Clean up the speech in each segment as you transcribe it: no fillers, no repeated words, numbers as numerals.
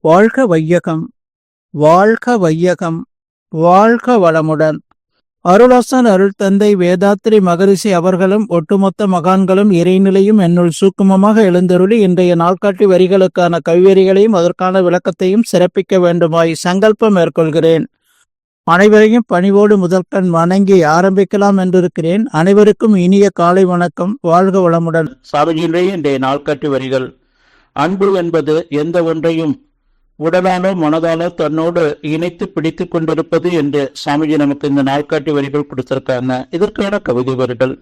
வாழ்க வையகம், வாழ்க வையகம், வாழ்க வளமுடன். அருளாசன் அருள் தந்தை வேதாத்ரி மகரிஷி அவர்களும் ஒட்டுமொத்த மகான்களும் இறைநிலையும் என்னுள் சூக்குமமாக எழுந்தருளி இன்றைய நாள்காட்டி வரிகளுக்கான கவிவரிகளையும் அதற்கான விளக்கத்தையும் சிறப்பிக்க வேண்டுமாய் சங்கல்பம் மேற்கொள்கிறேன். அனைவரையும் பணிவோடு முதற்கண் வணங்கி ஆரம்பிக்கலாம் என்றிருக்கிறேன். அனைவருக்கும் இனிய காலை வணக்கம். வாழ்க வளமுடன். சாமிஜியினுடைய இன்றைய நாள்காட்டி வரிகள். அன்பு என்பது எந்த ஒன்றையும் உடலாலோ மனதாலோ தன்னோடு இணைத்து பிடித்து கொண்டிருப்பது என்று சாமிஜி நமக்கு இந்த நாள்காட்டி வரிகள் கொடுத்திருக்காங்க. இதற்கான கவிதை வரிகள்.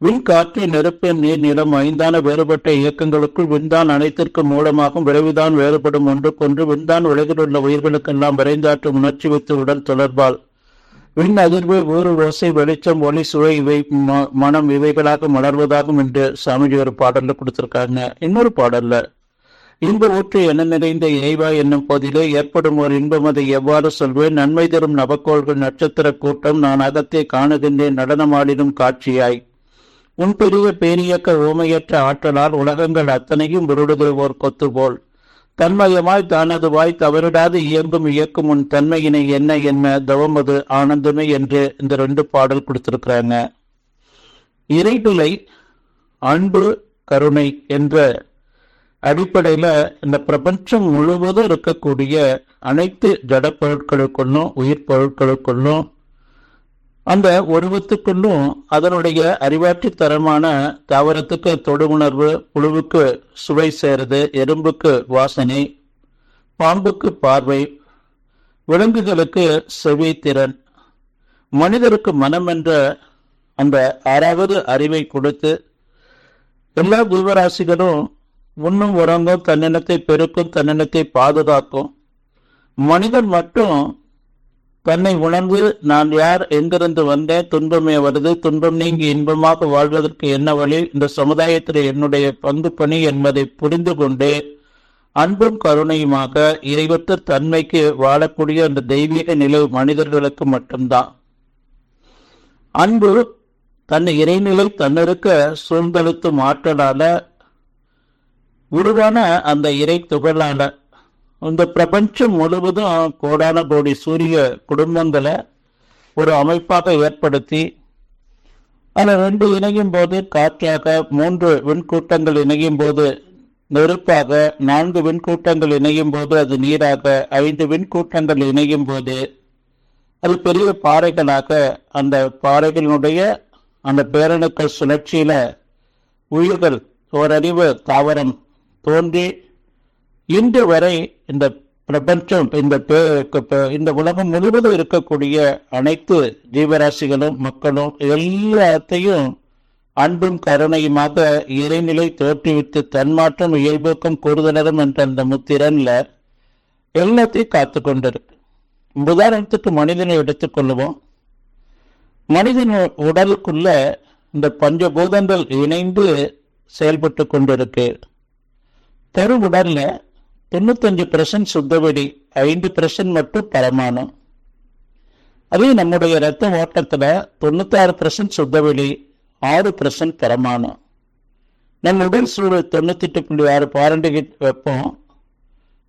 விண், காற்று, நெருப்பு, நீர், நிலம் ஐந்தான வேறுபட்ட இயக்கங்களுக்குள் விண்தான் அனைத்திற்கும் மூலமாகும் விரைவுதான் வேறுபடும் ஒன்றுக்கொன்று. விண்தான் உலகில் உள்ள உயிர்களுக்கெல்லாம் விரைந்தாற்றும் உணர்ச்சி வைத்து உடல் தொடர்பால் விண் அதிர்வு, ஊறு, ஓசை, வெளிச்சம், ஒளி, சுவை இவை மனம் இவைகளாக மலர்வதாகும் என்று சாமிஜி ஒரு பாடல்ல கொடுத்திருக்காங்க. இன்னொரு பாடல்ல இன்ப ஊற்று என நிறைந்த இறைவா என்னும் போதிலே ஏற்படும் ஒரு இன்பம் அதை எவ்வாறு சொல்வேன். நன்மை தரும் நவக்கோள்கள் நட்சத்திர கூட்டம் நான் அகத்தை காணுகின்றேன் நடனமாடிடும் காட்சியாய். உன் பெரிய பேரியக்க ஊமையற்ற ஆற்றலால் உலகங்கள் அத்தனையும் விருடுகள் ஓர் கொத்து போல் தன்மயமாய் தானதுவாய் தவறிடாது இயங்கும் இயக்கும் உன் தன்மையினை என்ன என்ன தவமது ஆனந்தமே என்று இந்த 2 பாடல் கொடுத்திருக்கிறாங்க. இறைநிலை, அன்பு, கருணை என்ற அடிப்படையில இந்த பிரபஞ்சம் முழுவதும் இருக்கக்கூடிய அனைத்து ஜட பொருட்களுக்குள்ளும் உயிர் பொருட்களுக்குள்ளும் அந்த உருவத்துக்குள்ளும் அதனுடைய அறிவாற்றி தரமான தாவரத்துக்கு தொடு உணர்வு, புழுவுக்கு சுவை சேருது, எறும்புக்கு வாசனை, பாம்புக்கு பார்வை, விலங்குகளுக்கு செவி திறன், மனிதருக்கு மனம் என்ற அந்த 6வது அறிவை கொடுத்து எல்லா ஜீவராசிகளும் உண்ணும் உறங்கும், தன்னினத்தை பெருக்கும், தன்னினத்தை பாதுகாக்கும். மனிதன் மட்டும் தன்னை உணர்ந்து நான் யார், எங்கிருந்து வந்தேன், துன்பமே வருது, துன்பம் நீங்கி இன்பமாக வாழ்வதற்கு என்ன வழி, இந்த சமுதாயத்தில் என்னுடைய பங்கு பணி என்பதை புரிந்து கொண்டே அன்பும் கருணையுமாக இறைவற்ற தன்மைக்கு வாழக்கூடிய அந்த தெய்வீக நிலை மனிதர்களுக்கு மட்டும்தான். அன்பு தன்னை இறைநிலை தன்னிருக்க சூழ்ந்தெழுத்தும் ஆற்றலால உருவான அந்த இறை துகளால இந்த பிரபஞ்சம் முழுவதும் கோடான கோடி சூரிய குடும்பங்களை ஒரு அமைப்பாக ஏற்படுத்தி அதில் 2 இணையும் போது காற்றாக, 3 விண்கூட்டங்கள் இணையும் போது நெருப்பாக, 4 விண்கூட்டங்கள் இணையும் போது அது நீராக, 5 விண்கூட்டங்கள் இணையும் போது அது பெரிய பாறைகளாக, அந்த பாறைகளினுடைய அந்த பேரணுக்கள் சுழற்சியில உயிர்கள் ஓரறிவு தாவரம் தோன்றி இன்று வரை இந்த பிரபஞ்சம் இந்த உலகம் முழுவதும் இருக்கக்கூடிய அனைத்து ஜீவராசிகளும் மக்களும் எல்லாத்தையும் அன்பும் கருணையுமாக இறைநிலை தோற்றுவித்து தன்மாற்றம் இயல்புக்கும் கூடுதலும் என்ற அந்த முத்திரன்ல எல்லாத்தையும் காத்து கொண்டிருக்கு. உதாரணத்துக்கு மனிதனை எடுத்துக்கொள்ளுவோம். மனிதன் உடலுக்குள்ள இந்த பஞ்சபூதங்கள் இணைந்து செயல்பட்டு கொண்டிருக்கு. தரு உடல்ல 95% சுத்தவெளி, 5% மட்டும் பரமாணு. அதே நம்முடைய இரத்த ஓட்டத்துல 96% சுத்தவெளி, 6% பரமாணு. நம்ம உடல் சூடு 98.6 பாரண்டிகிட் வெப்பம்,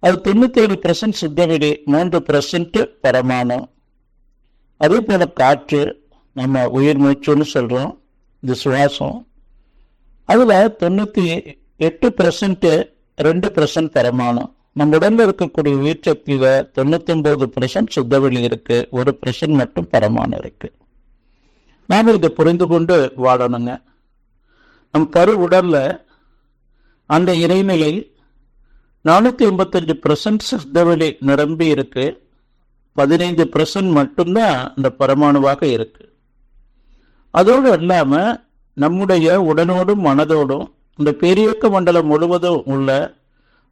அது 97% சுத்தவெளி, 3% பரமாணு. அதே போல காற்று நம்ம உயிர் மூச்சுன்னு சொல்றோம், இது சுவாசம். அதுல 98% 2% பரமாணு. நம்ம உடல்ல இருக்கக்கூடிய உயிர் சக்தியில 99% சுத்தவெளி இருக்கு, 1% மட்டும் பரமாணு இருக்கு. நாம இதை புரிந்து கொண்டு வாழணுங்க. நம் கரு உடல்ல அந்த இறைநிலை 485% சுத்தவெளி நிரம்பி இருக்கு, 15% மட்டும்தான் இந்த பரமாணுவாக இருக்கு. அதோடு இல்லாம நம்முடைய உடனோடும் மனதோடும் இந்த பேரியக்க மண்டலம் முழுவதும் உள்ள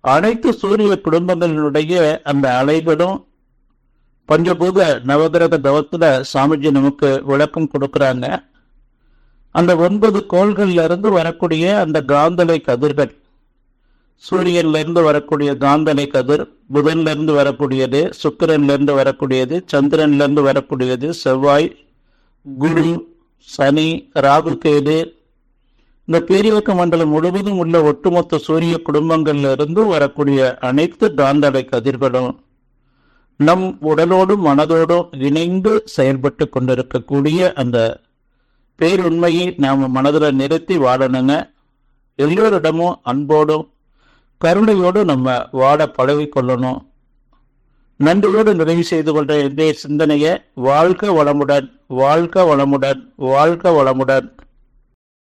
அனைத்து சூரிய குடும்பங்களினுடைய அந்த அலைகளும் பஞ்சபூத நவகிரக தவத்துல சாமிஜி நமக்கு விளக்கம் கொடுக்கிறாங்க. அந்த 9 கோள்கள்ல இருந்து வரக்கூடிய அந்த காந்தலை கதிர்கள், சூரியன்ல இருந்து வரக்கூடிய காந்தலை கதிர், புதன்ல இருந்து வரக்கூடியது, சுக்கிரன்ல இருந்து வரக்கூடியது, சந்திரன்ல இருந்து வரக்கூடியது, செவ்வாய், குரு, சனி, ராகு, கேது, இந்த பேரியக்க மண்டலம் முழுவதும் உள்ள ஒட்டுமொத்த சூரிய குடும்பங்கள்ல இருந்து வரக்கூடிய அனைத்து காந்தலை கதிர்களும் நம் உடலோடும் மனதோடும் இணைந்து செயல்பட்டு கொண்டிருக்கக்கூடிய அந்த பேருண்மையை நாம் மனதில் நிறுத்தி வாழணுங்க. எல்லோரிடமும் அன்போடும் கருணையோடும் நம்ம வாழ பழகிக்கொள்ளணும். நன்றியோடு நிறைவு செய்து கொண்ட இன்றைய சிந்தனையை வாழ்க வளமுடன், வாழ்க வளமுடன், வாழ்க வளமுடன்.